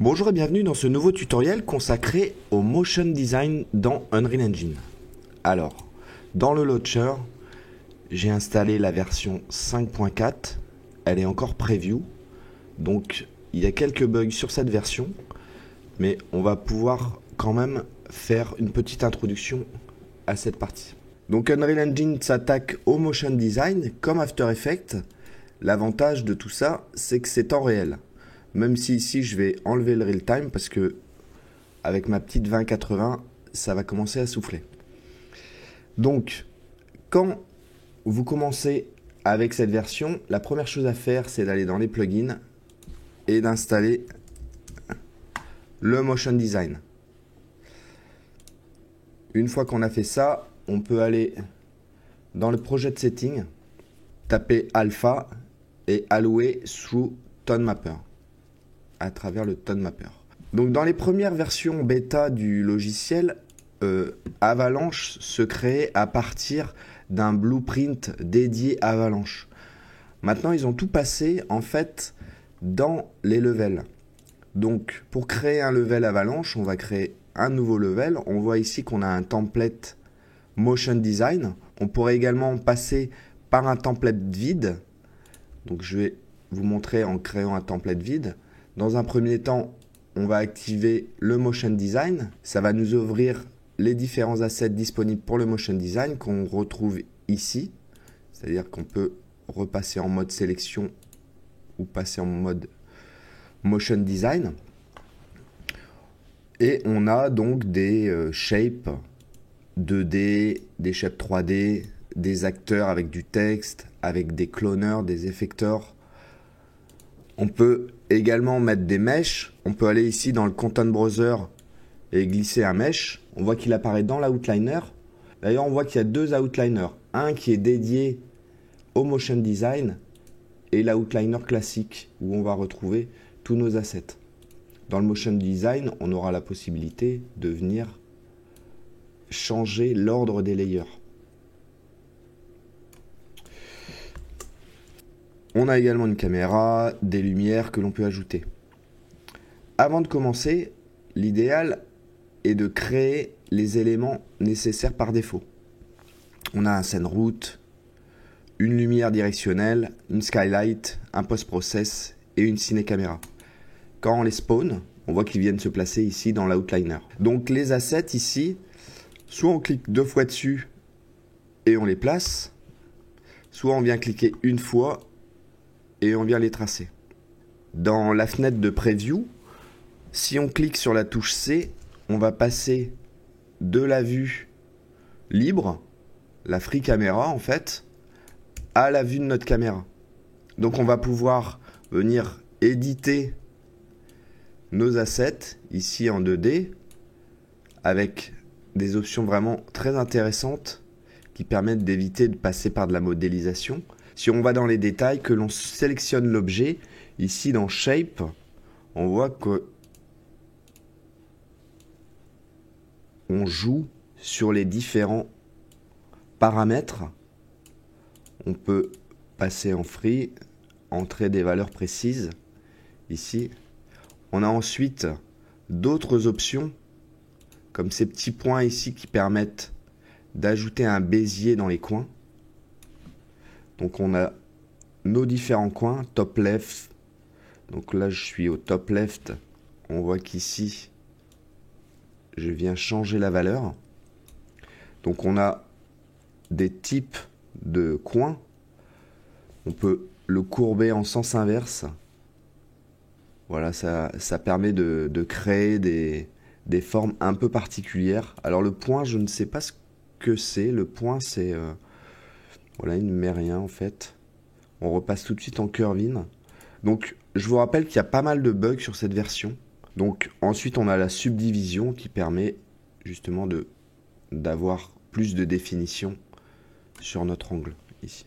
Bonjour et bienvenue dans ce nouveau tutoriel consacré au motion design dans Unreal Engine. Alors, dans le launcher, j'ai installé la version 5.4, elle est encore preview, donc il y a quelques bugs sur cette version, mais on va pouvoir quand même faire une petite introduction à cette partie. Donc Unreal Engine s'attaque au motion design comme After Effects. L'avantage de tout ça, c'est que c'est en réel. Même si ici je vais enlever le real time parce que avec ma petite 2080, ça va commencer à souffler. Donc, quand vous commencez avec cette version, la première chose à faire, c'est d'aller dans les plugins et d'installer le motion design. Une fois qu'on a fait ça, on peut aller dans le project setting, taper alpha et allouer through Tone Mapper à travers le Tone Mapper. Donc dans les premières versions bêta du logiciel, Avalanche se crée à partir d'un blueprint dédié à Avalanche. Maintenant, ils ont tout passé en fait dans les levels. Donc pour créer un level Avalanche, on va créer un nouveau level. On voit ici qu'on a un template motion design. On pourrait également passer par un template vide. Donc je vais vous montrer en créant un template vide. Dans un premier temps, on va activer le motion design. Ça va nous ouvrir les différents assets disponibles pour le motion design qu'on retrouve ici. C'est-à-dire qu'on peut repasser en mode sélection ou passer en mode motion design. Et on a donc des shapes 2D, des shapes 3D, des acteurs avec du texte, avec des cloners, des effecteurs. On peut également mettre des meshes. On peut aller ici dans le Content Browser et glisser un mesh. On voit qu'il apparaît dans l'outliner. D'ailleurs, on voit qu'il y a deux outliners. Un qui est dédié au motion design et l'outliner classique où on va retrouver tous nos assets. Dans le motion design, on aura la possibilité de venir changer l'ordre des layers. On a également une caméra, des lumières que l'on peut ajouter. Avant de commencer, l'idéal est de créer les éléments nécessaires par défaut. On a un scene route, une lumière directionnelle, une skylight, un post-process et une ciné-caméra. Quand on les spawn, on voit qu'ils viennent se placer ici dans l'outliner. Donc les assets ici, soit on clique deux fois dessus et on les place, soit on vient cliquer une fois et on vient les tracer. Dans la fenêtre de preview, si on clique sur la touche C, on va passer de la vue libre, la free camera en fait, à la vue de notre caméra. Donc on va pouvoir venir éditer nos assets ici en 2D avec des options vraiment très intéressantes qui permettent d'éviter de passer par de la modélisation. Si on va dans les détails, que l'on sélectionne l'objet, ici dans Shape, on voit que on joue sur les différents paramètres. On peut passer en free, entrer des valeurs précises. Ici, on a ensuite d'autres options, comme ces petits points ici qui permettent d'ajouter un bézier dans les coins. Donc on a nos différents coins, top left. Donc là je suis au top left. On voit qu'ici je viens changer la valeur. Donc on a des types de coins. On peut le courber en sens inverse. Voilà, ça permet de créer des formes un peu particulières. Alors le point, je ne sais pas ce que c'est. Le point, c'est voilà, il ne met rien en fait. On repasse tout de suite en curve-in. Donc je vous rappelle qu'il y a pas mal de bugs sur cette version. Donc ensuite on a la subdivision qui permet justement d'avoir plus de définition sur notre angle ici.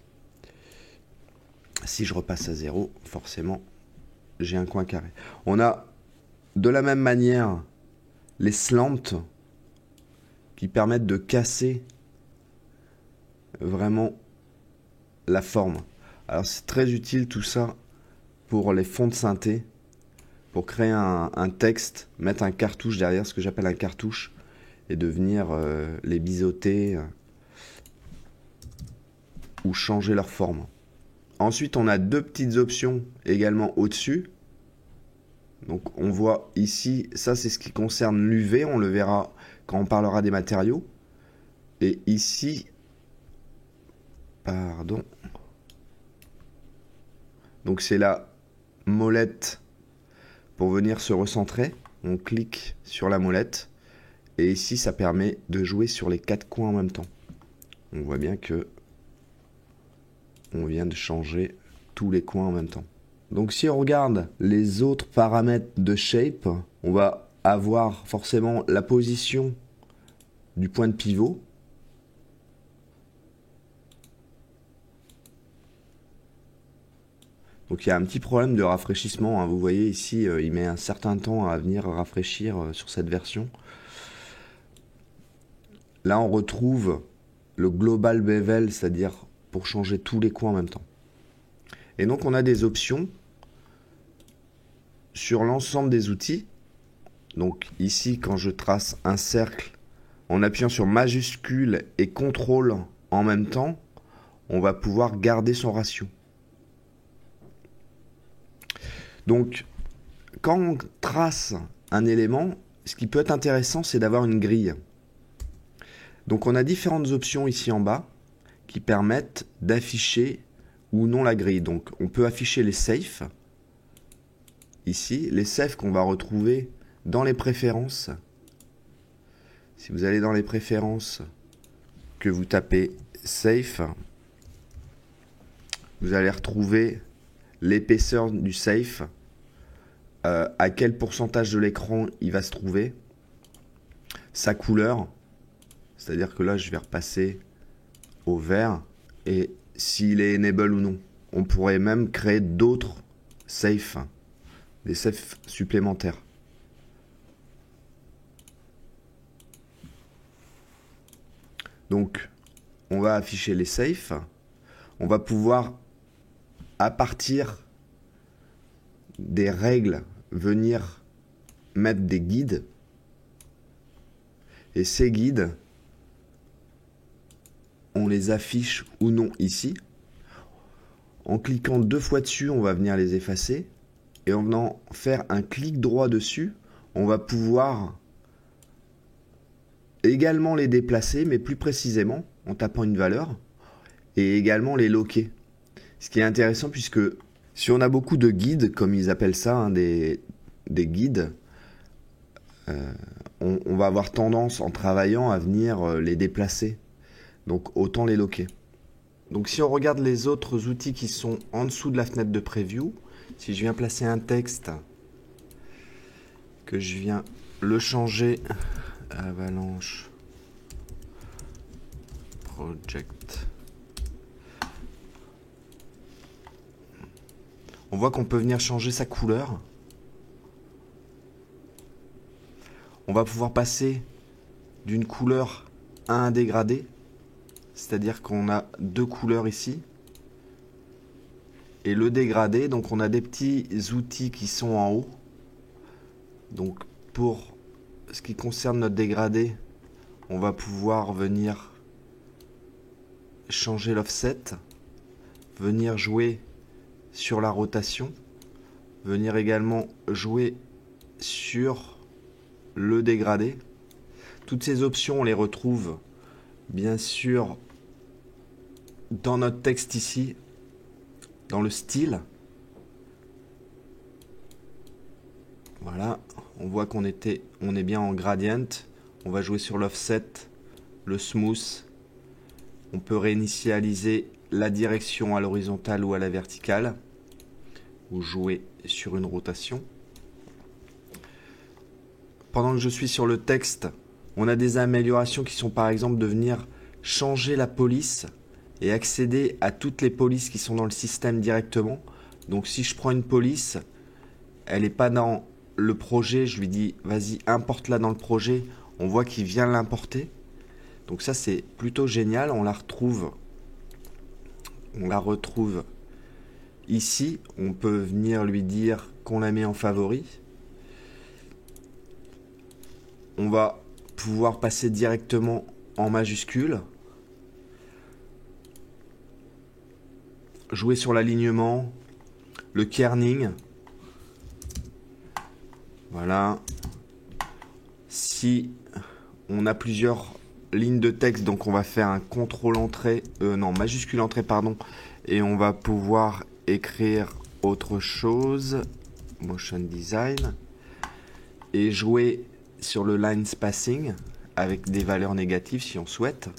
Si je repasse à 0, forcément j'ai un coin carré. On a de la même manière les slants qui permettent de casser vraiment la forme. Alors c'est très utile tout ça pour les fonds de synthé. pour créer un texte, mettre un cartouche derrière, ce que j'appelle un cartouche, et de venir les biseauter ou changer leur forme. Ensuite, on a deux petites options également au-dessus. Donc on voit ici, ça c'est ce qui concerne l'UV, on le verra quand on parlera des matériaux. Et ici, pardon, donc c'est la molette pour venir se recentrer. On clique sur la molette et ici ça permet de jouer sur les quatre coins en même temps. On voit bien que on vient de changer tous les coins en même temps. Donc si on regarde les autres paramètres de shape, on va avoir forcément la position du point de pivot. Donc il y a un petit problème de rafraîchissement, hein. Vous voyez ici, il met un certain temps à venir rafraîchir sur cette version. Là on retrouve le global bevel, c'est-à-dire pour changer tous les coins en même temps. Et donc on a des options sur l'ensemble des outils. Donc ici, quand je trace un cercle, en appuyant sur majuscule et contrôle en même temps, on va pouvoir garder son ratio. Donc, quand on trace un élément, ce qui peut être intéressant, c'est d'avoir une grille. Donc on a différentes options ici en bas qui permettent d'afficher ou non la grille. Donc on peut afficher les safes. Ici, les safes qu'on va retrouver dans les préférences. Si vous allez dans les préférences, que vous tapez safe, vous allez retrouver l'épaisseur du safe, à quel pourcentage de l'écran il va se trouver, sa couleur, c'est-à-dire que là je vais repasser au vert, et s'il est enable ou non. On pourrait même créer d'autres safes, des safes supplémentaires. Donc, on va afficher les safes. On va pouvoir, à partir des règles, venir mettre des guides. Et ces guides, on les affiche ou non ici. En cliquant 2 fois dessus, on va venir les effacer. Et en venant faire un clic droit dessus, on va pouvoir également les déplacer, mais plus précisément en tapant une valeur, et également les loquer. Ce qui est intéressant puisque si on a beaucoup de guides, comme ils appellent ça, hein, des guides, on va avoir tendance en travaillant à venir les déplacer. Donc autant les loquer. Donc si on regarde les autres outils qui sont en dessous de la fenêtre de preview, si je viens placer un texte, que je viens le changer, Avalanche Project, on voit qu'on peut venir changer sa couleur. On va pouvoir passer d'une couleur à un dégradé, c'est-à-dire qu'on a 2 couleurs ici. Et le dégradé, donc on a des petits outils qui sont en haut. Donc pour ce qui concerne notre dégradé, on va pouvoir venir changer l'offset, venir jouer sur la rotation, venir également jouer sur le dégradé. Toutes ces options, on les retrouve bien sûr dans notre texte ici, dans le style. Voilà, on voit qu'on est bien en gradient. On va jouer sur l'offset, le smooth. On peut réinitialiser la direction à l'horizontale ou à la verticale, ou jouer sur une rotation. Pendant que je suis sur le texte, on a des améliorations qui sont par exemple de venir changer la police et accéder à toutes les polices qui sont dans le système directement. Donc si je prends une police, elle n'est pas dans le projet, je lui dis vas-y importe-la dans le projet, on voit qu'il vient l'importer. Donc ça c'est plutôt génial, on la retrouve ici, on peut venir lui dire qu'on la met en favori. On va pouvoir passer directement en majuscule. Jouer sur l'alignement, le kerning. Voilà. Si on a plusieurs lignes de texte, donc on va faire un contrôle entrée, majuscule entrée, pardon, et on va pouvoir écrire autre chose, motion design, et jouer sur le line spacing avec des valeurs négatives si on souhaite,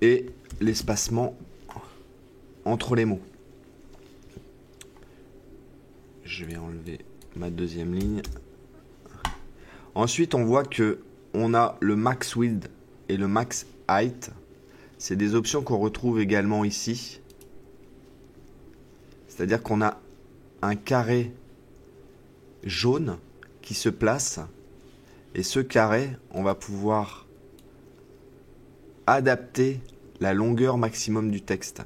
et l'espacement entre les mots. Je vais enlever ma deuxième ligne. Ensuite, on voit que on a le max width et le max height. C'est des options qu'on retrouve également ici. C'est-à-dire qu'on a un carré jaune qui se place. Et ce carré, on va pouvoir adapter la longueur maximum du texte.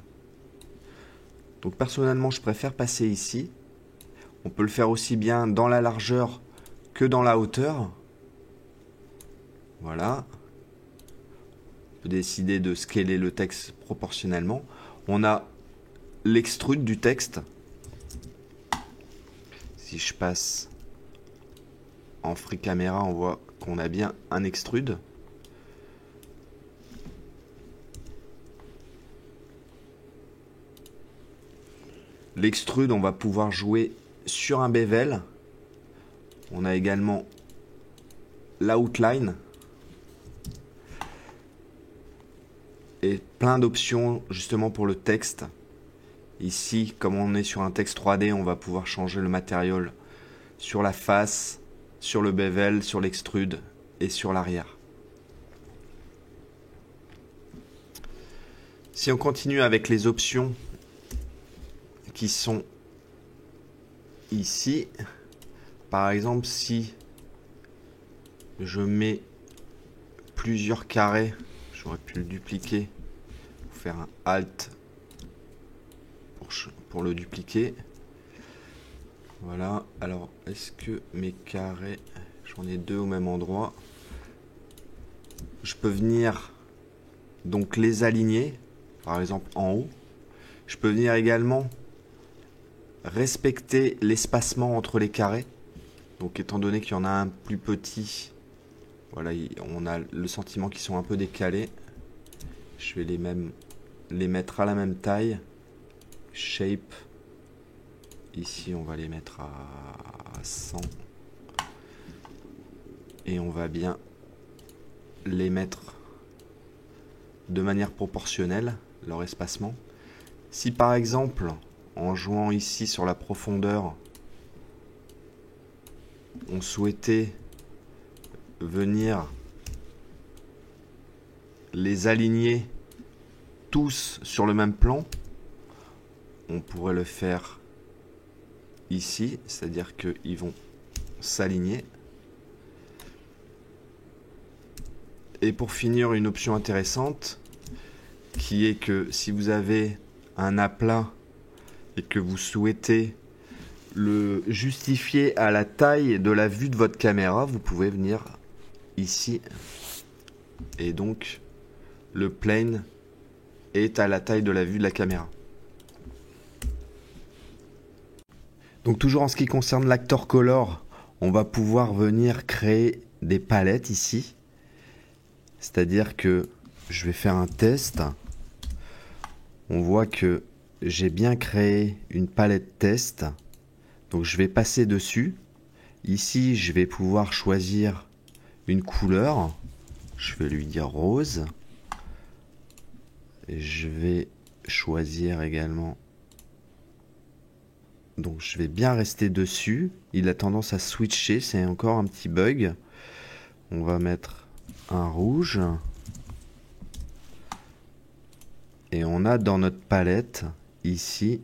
Donc personnellement, je préfère passer ici. On peut le faire aussi bien dans la largeur que dans la hauteur. Voilà. On peut décider de scaler le texte proportionnellement. On a l'extrude du texte. Si je passe en free camera, on voit qu'on a bien un extrude. L'extrude, on va pouvoir jouer sur un bevel. On a également l'outline et plein d'options justement pour le texte. Ici, comme on est sur un texte 3D, on va pouvoir changer le matériel sur la face, sur le bevel, sur l'extrude et sur l'arrière. Si on continue avec les options qui sont ici, par exemple, si je mets plusieurs carrés, j'aurais pu le dupliquer, faire un Alt pour le dupliquer. Voilà, alors est-ce que mes carrés, j'en ai deux au même endroit, je peux venir donc les aligner, par exemple en haut. Je peux venir également respecter l'espacement entre les carrés. Donc étant donné qu'il y en a un plus petit, voilà, on a le sentiment qu'ils sont un peu décalés. Je vais les mettre à la même taille. Shape. Ici, on va les mettre à 100. Et on va bien les mettre de manière proportionnelle, leur espacement. Si par exemple, en jouant ici sur la profondeur, on souhaitait venir les aligner tous sur le même plan, on pourrait le faire ici, c'est-à-dire qu'ils vont s'aligner. Et pour finir, une option intéressante qui est que si vous avez un aplat et que vous souhaitez le justifier à la taille de la vue de votre caméra, vous pouvez venir ici et donc le plane est à la taille de la vue de la caméra. Donc toujours en ce qui concerne l'actor color, on va pouvoir venir créer des palettes ici. C'est-à-dire que je vais faire un test. On voit que j'ai bien créé une palette test. Donc je vais passer dessus. Ici, je vais pouvoir choisir une couleur. Je vais lui dire rose. Et je vais choisir également. Donc je vais bien rester dessus. Il a tendance à switcher, c'est encore un petit bug. On va mettre un rouge. Et on a dans notre palette, ici,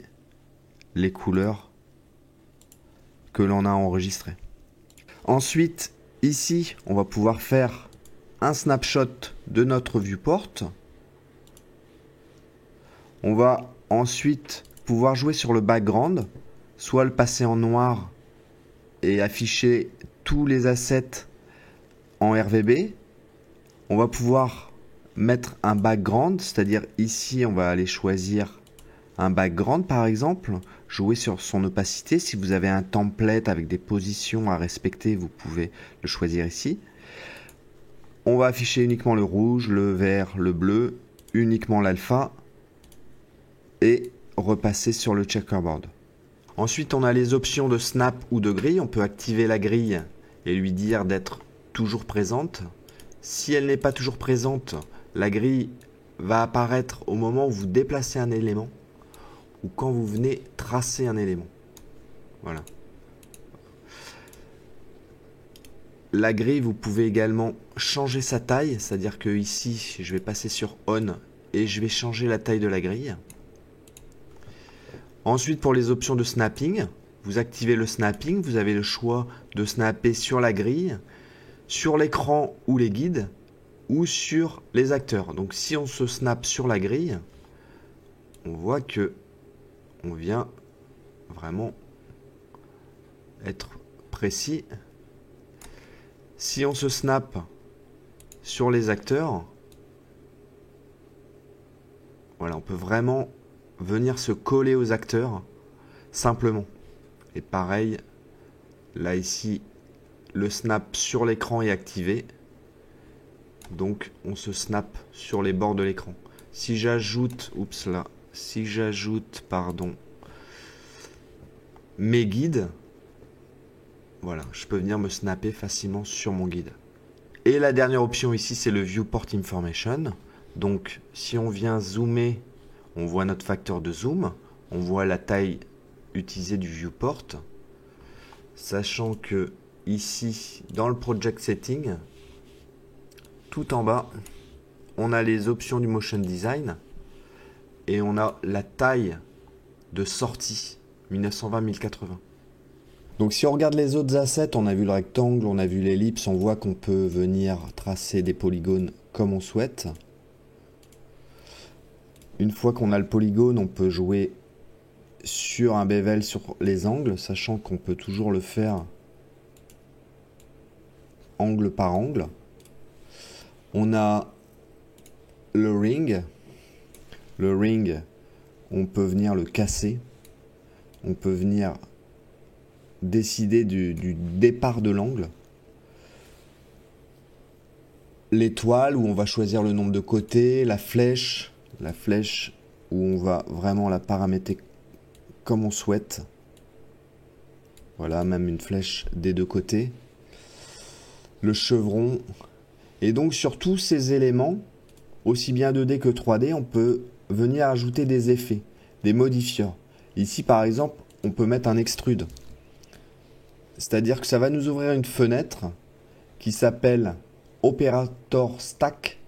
les couleurs que l'on a enregistrées. Ensuite, ici, on va pouvoir faire un snapshot de notre viewport. On va ensuite pouvoir jouer sur le background, soit le passer en noir et afficher tous les assets en RVB. On va pouvoir mettre un background, c'est-à-dire ici on va aller choisir un background par exemple, jouer sur son opacité. Si vous avez un template avec des positions à respecter, vous pouvez le choisir ici. On va afficher uniquement le rouge, le vert, le bleu, uniquement l'alpha et repasser sur le checkerboard. Ensuite, on a les options de snap ou de grille. On peut activer la grille et lui dire d'être toujours présente. Si elle n'est pas toujours présente, la grille va apparaître au moment où vous déplacez un élément ou quand vous venez tracer un élément. Voilà. La grille, vous pouvez également changer sa taille, c'est-à-dire que ici, je vais passer sur On et je vais changer la taille de la grille. Ensuite, pour les options de snapping, vous activez le snapping, vous avez le choix de snapper sur la grille, sur l'écran ou les guides, ou sur les acteurs. Donc si on se snap sur la grille, on voit que on vient vraiment être précis. Si on se snap sur les acteurs, voilà, on peut vraiment venir se coller aux acteurs simplement. Et pareil, là ici, le snap sur l'écran est activé. Donc on se snap sur les bords de l'écran. Si j'ajoute, mes guides, voilà, je peux venir me snapper facilement sur mon guide. Et la dernière option ici, c'est le Viewport Information. Donc si on vient zoomer, on voit notre facteur de zoom, on voit la taille utilisée du viewport, sachant que ici, dans le Project Setting, tout en bas, on a les options du Motion Design et on a la taille de sortie 1920-1080. Donc si on regarde les autres assets, on a vu le rectangle, on a vu l'ellipse, on voit qu'on peut venir tracer des polygones comme on souhaite. Une fois qu'on a le polygone, on peut jouer sur un bevel sur les angles, sachant qu'on peut toujours le faire angle par angle. On a le ring. Le ring, on peut venir le casser. On peut venir décider du départ de l'angle. L'étoile, où on va choisir le nombre de côtés. La flèche où on va vraiment la paramétrer comme on souhaite. Voilà, même une flèche des deux côtés. Le chevron. Et donc sur tous ces éléments, aussi bien 2D que 3D, on peut venir ajouter des effets, des modifiers. Ici par exemple, on peut mettre un extrude. C'est-à-dire que ça va nous ouvrir une fenêtre qui s'appelle Operator Stack,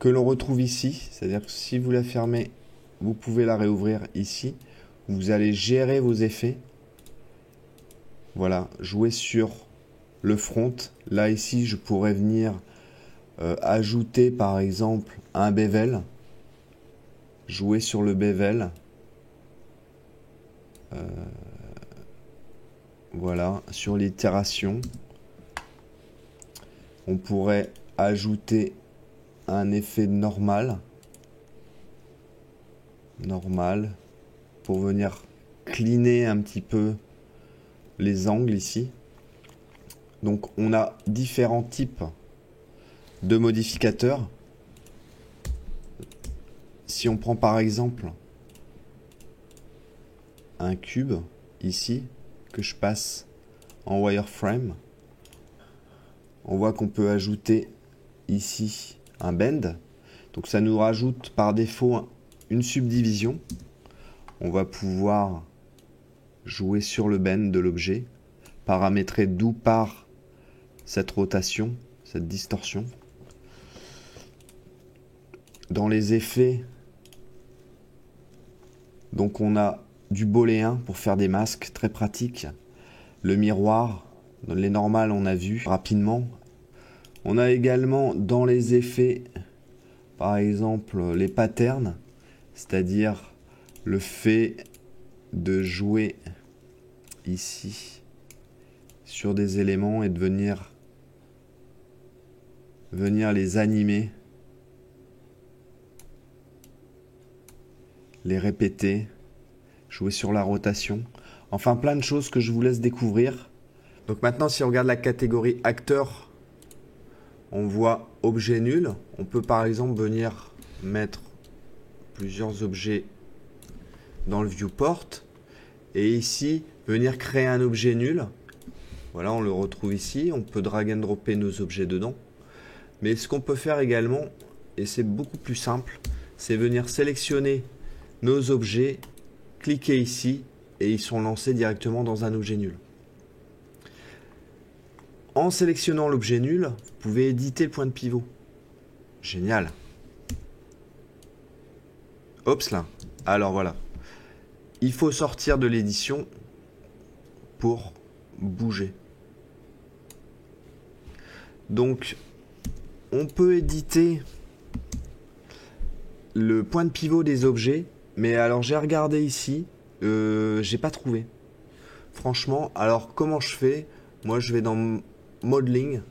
que l'on retrouve ici. C'est-à-dire que si vous la fermez, vous pouvez la réouvrir ici. Vous allez gérer vos effets. Voilà, jouer sur le front. Là ici, je pourrais venir ajouter par exemple un bevel. Jouer sur le bevel. Voilà, sur l'itération. On pourrait ajouter un effet normal pour venir cleaner un petit peu les angles ici. Donc on a différents types de modificateurs. Si on prend par exemple un cube ici que je passe en wireframe, on voit qu'on peut ajouter ici un bend. Donc ça nous rajoute par défaut une subdivision. On va pouvoir jouer sur le bend de l'objet, paramétrer d'où part cette rotation, cette distorsion. Dans les effets, donc on a du booléen pour faire des masques, très pratique. Le miroir, les normales on a vu rapidement. On a également dans les effets, par exemple les patterns. c'est-à-dire le fait de jouer ici sur des éléments et de venir les animer, les répéter, jouer sur la rotation, enfin plein de choses que je vous laisse découvrir. Donc maintenant, si on regarde la catégorie acteur, on voit objet nul. On peut par exemple venir mettre plusieurs objets dans le viewport et ici venir créer un objet nul. Voilà, on le retrouve ici. On peut drag and dropper nos objets dedans. Mais ce qu'on peut faire également, et c'est beaucoup plus simple, c'est venir sélectionner nos objets, cliquer ici et ils sont lancés directement dans un objet nul. En sélectionnant l'objet nul, vous pouvez éditer le point de pivot. Génial. Hop là. Alors voilà. Il faut sortir de l'édition pour bouger. Donc, on peut éditer le point de pivot des objets, mais alors j'ai regardé ici, j'ai pas trouvé. Franchement, alors comment je fais? Moi, je vais dans Modeling,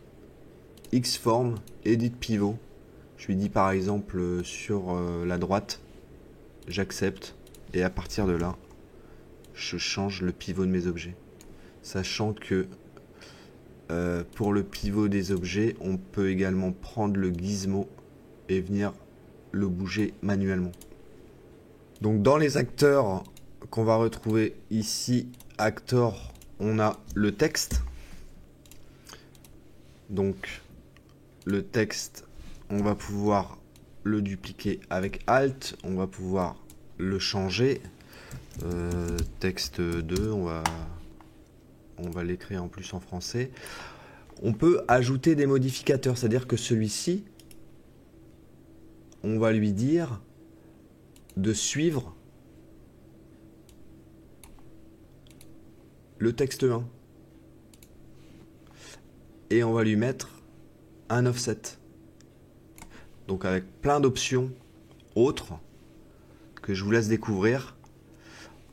Xform, Edit Pivot. Je lui dis par exemple sur la droite, j'accepte, et à partir de là, je change le pivot de mes objets. Sachant que pour le pivot des objets, on peut également prendre le gizmo et venir le bouger manuellement. Donc dans les acteurs qu'on va retrouver ici, actor, on a le texte. Donc le texte, on va pouvoir le dupliquer avec Alt, on va pouvoir le changer. Texte 2, on va l'écrire en plus en français. On peut ajouter des modificateurs, c'est-à-dire que celui-ci, on va lui dire de suivre le texte 1. Et on va lui mettre un offset. Donc avec plein d'options autres que je vous laisse découvrir,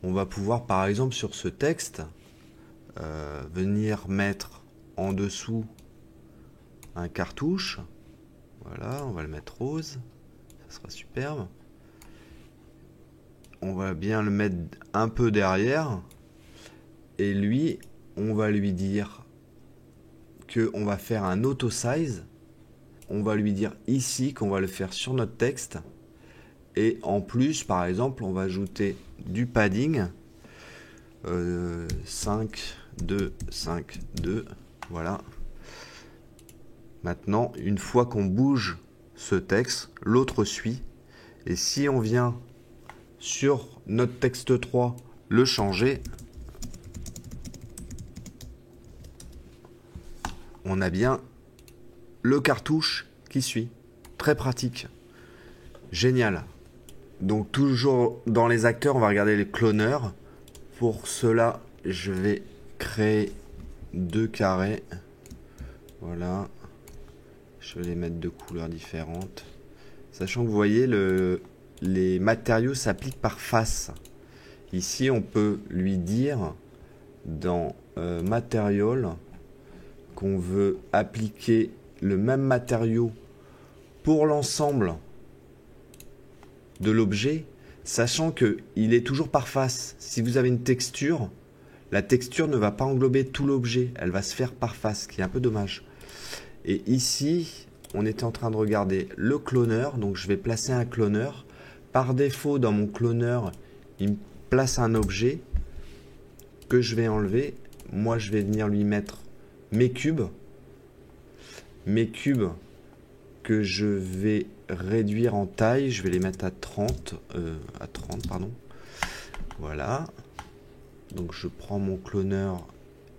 on va pouvoir par exemple sur ce texte venir mettre en dessous un cartouche. Voilà, on va le mettre rose, ça sera superbe. On va bien le mettre un peu derrière et lui, on va lui dire qu'on va faire un auto size. On va lui dire ici qu'on va le faire sur notre texte. Et en plus, par exemple, on va ajouter du padding. 5, 2, 5, 2. Voilà. Maintenant, une fois qu'on bouge ce texte, l'autre suit. Et si on vient sur notre texte 3 le changer, on a bien le cartouche qui suit. Très pratique. Génial. Donc toujours dans les acteurs, on va regarder les cloneurs. Pour cela, je vais créer 2 carrés. Voilà. Je vais les mettre de couleurs différentes. Sachant que vous voyez, les matériaux s'appliquent par face. Ici, on peut lui dire dans Material qu'on veut appliquer le même matériau pour l'ensemble de l'objet, sachant qu'il est toujours par face. Si vous avez une texture, la texture ne va pas englober tout l'objet, elle va se faire par face, ce qui est un peu dommage. Et ici, on était en train de regarder le cloneur, donc je vais placer un cloneur. Par défaut, dans mon cloneur, il me place un objet que je vais enlever. Moi, je vais venir lui mettre mes cubes que je vais réduire en taille. Je vais les mettre à 30, pardon. Voilà. Donc je prends mon cloneur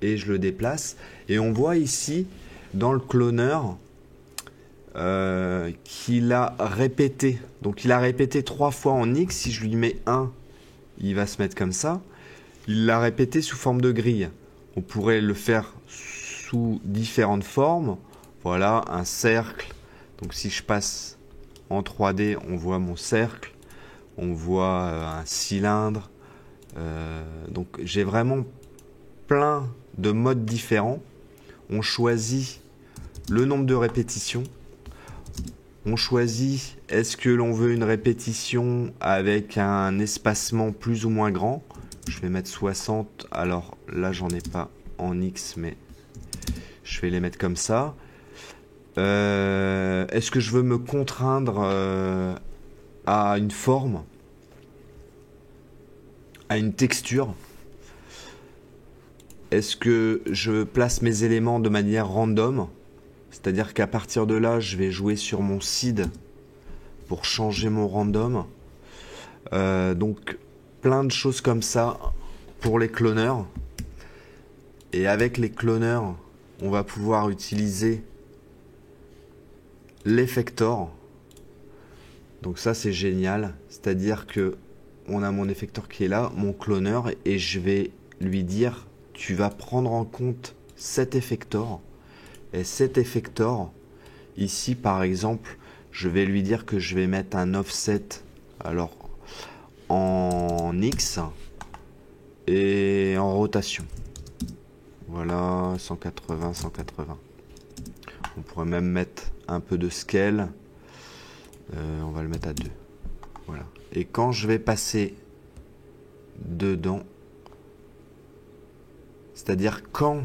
et je le déplace. Et on voit ici, dans le cloneur, qu'il a répété. Donc il a répété 3 fois en X. Si je lui mets 1, il va se mettre comme ça. Il l'a répété sous forme de grille. On pourrait le faire sous différentes formes. Voilà, un cercle. Donc si je passe en 3D, on voit mon cercle. On voit un cylindre. Donc j'ai vraiment plein de modes différents. On choisit le nombre de répétitions. On choisit est-ce que l'on veut une répétition avec un espacement plus ou moins grand. Je vais mettre 60. Alors là, j'en ai pas en X, mais je vais les mettre comme ça. Est-ce que je veux me contraindre à une forme, à une texture? Est-ce que je place mes éléments de manière random? C'est-à-dire qu'à partir de là, je vais jouer sur mon seed pour changer mon random. Donc, plein de choses comme ça pour les cloneurs. Et avec les cloneurs, on va pouvoir utiliser l'effector. Donc ça, c'est génial. C'est-à-dire que on a mon effector qui est là, mon cloneur, et je vais lui dire, tu vas prendre en compte cet effector. Et cet effector, ici par exemple, je vais lui dire que je vais mettre un offset, alors en X et en rotation. Voilà, 180, 180. On pourrait même mettre un peu de scale. On va le mettre à 2. Voilà. Et quand je vais passer dedans, c'est-à-dire quand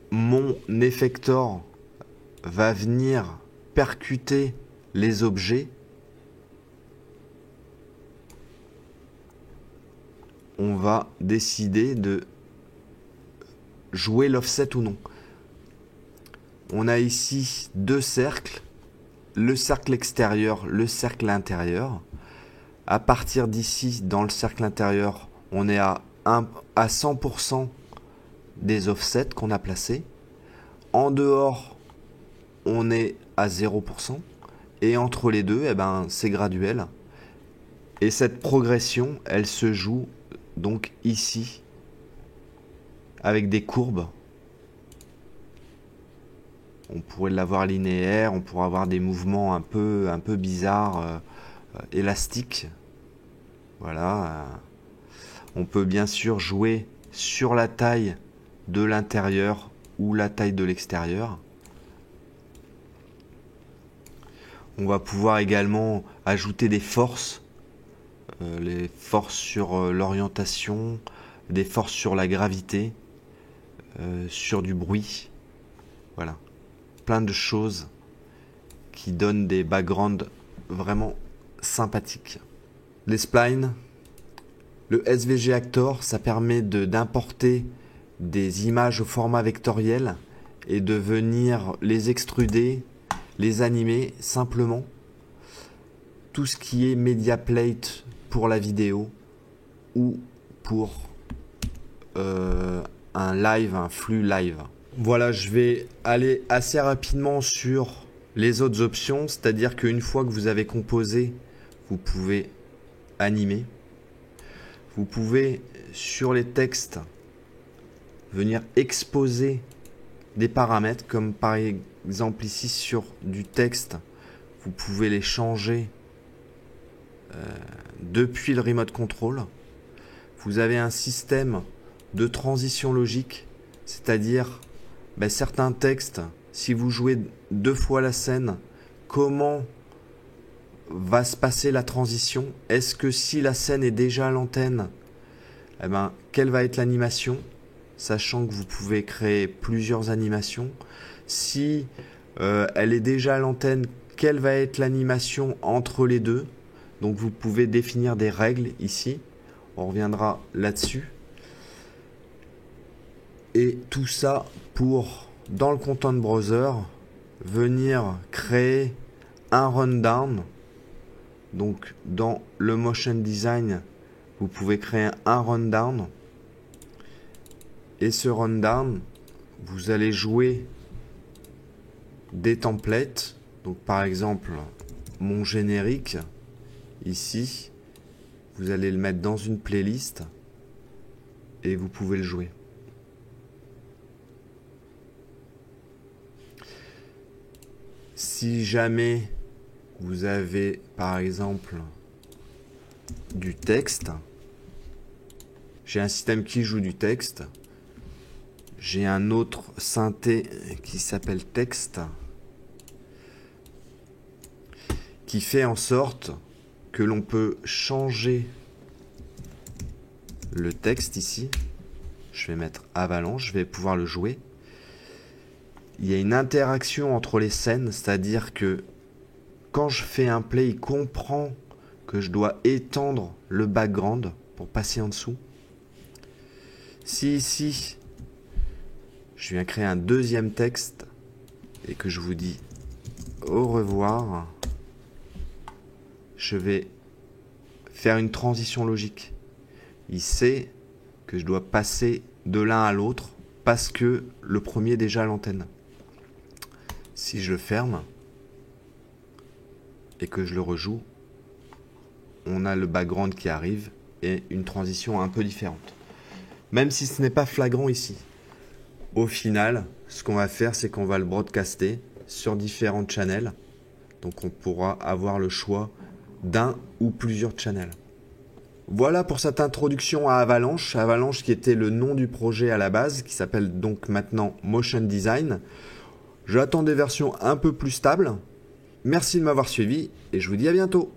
mon effector va venir percuter les objets, on va décider de jouer l'offset ou non. On a ici deux cercles, le cercle extérieur, le cercle intérieur. À partir d'ici, dans le cercle intérieur, on est à 100% des offsets qu'on a placés. En dehors, on est à 0%. Et entre les deux, eh ben, c'est graduel. Et cette progression, elle se joue donc ici, avec des courbes. On pourrait l'avoir linéaire, on pourrait avoir des mouvements un peu bizarres, élastiques. Voilà. On peut bien sûr jouer sur la taille de l'intérieur ou la taille de l'extérieur. On va pouvoir également ajouter des forces. Les forces sur l'orientation, des forces sur la gravité, sur du bruit. Voilà. Plein de choses qui donnent des backgrounds vraiment sympathiques. Les splines, le SVG Actor, ça permet d'importer des images au format vectoriel et de venir les extruder, les animer simplement. Tout ce qui est media plate pour la vidéo ou pour un live, un flux live. Voilà, je vais aller assez rapidement sur les autres options, c'est-à-dire qu'une fois que vous avez composé, vous pouvez animer. Vous pouvez, sur les textes, venir exposer des paramètres, comme par exemple ici sur du texte, vous pouvez les changer depuis le remote control. Vous avez un système de transition logique, c'est-à-dire certains textes, si vous jouez 2 fois la scène, comment va se passer la transition? Est-ce que si la scène est déjà à l'antenne, quelle va être l'animation? Sachant que vous pouvez créer plusieurs animations. Si elle est déjà à l'antenne, quelle va être l'animation entre les deux? Donc vous pouvez définir des règles ici. On reviendra là-dessus. Et tout ça pour, dans le Content Browser, venir créer un rundown. Donc dans le Motion Design, vous pouvez créer un rundown. Et ce rundown, vous allez jouer des templates. Donc par exemple, mon générique, ici, vous allez le mettre dans une playlist et vous pouvez le jouer. Si jamais vous avez par exemple du texte. J'ai un système qui joue du texte. J'ai un autre synthé qui s'appelle texte, qui fait en sorte que l'on peut changer le texte ici. Je vais mettre avalanche, je vais pouvoir le jouer. Il y a une interaction entre les scènes, c'est-à-dire que quand je fais un play, il comprend que je dois étendre le background pour passer en dessous. Si ici, je viens créer un deuxième texte et que je vous dis au revoir, je vais faire une transition logique. Il sait que je dois passer de l'un à l'autre parce que le premier est déjà à l'antenne. Si je le ferme et que je le rejoue, on a le background qui arrive et une transition un peu différente. Même si ce n'est pas flagrant ici. Au final, ce qu'on va faire, c'est qu'on va le broadcaster sur différents channels. Donc on pourra avoir le choix d'un ou plusieurs channels. Voilà pour cette introduction à Avalanche. Avalanche qui était le nom du projet à la base, qui s'appelle donc maintenant Motion Design. J'attends des versions un peu plus stables. Merci de m'avoir suivi et je vous dis à bientôt.